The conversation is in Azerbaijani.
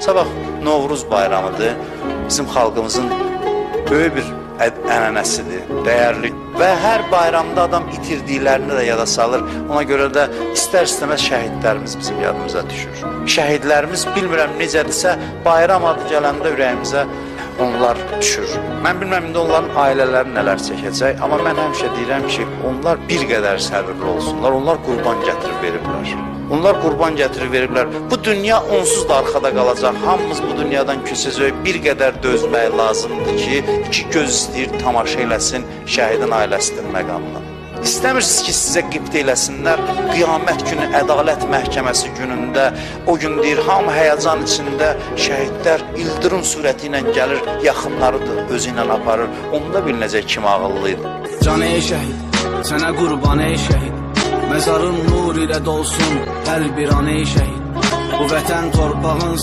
Sabah Novruz bayramıdır. Bizim xalqımızın böyük bir ənənəsidir, dəyərli və hər bayramda adam itirdiklərini də yada salır. Ona görə də istər-istəməz şəhidlərimiz bizim yadımıza düşür. Şəhidlərimiz bilmirəm necədirsə, bayram adı gələndə ürəyimizə onlar düşür. Mən bilməm indi onların ailələri nələr çəkəcək, amma mən həmişə deyirəm ki, onlar bir qədər səbirli olsunlar, onlar qurban gətirib veriblər. Onlar qurban gətirib veriblər. Bu dünya onsuz da arxada qalacaq. Hamımız bu dünyadan köçəcək. Bir qədər dözmək lazımdır ki, iki göz istəyir tamaşa eləsin şəhidin ailəsinin məqamına. İstəmirsiniz ki, sizə qibt eləsinlər. Qiyamət günü, ədalət məhkəməsi günündə, o gün deyir, hamı həyəcan içində, şəhidlər ildırım surəti ilə gəlir, yaxınlarıdır, özü ilə aparır. Onda bilinəcək kim ağıllıydı. Can ey şəhid, sənə qurban ey şəhid. Məzarın nur ilə dolsun hər bir an ey şəhid. Bu vətən torpağın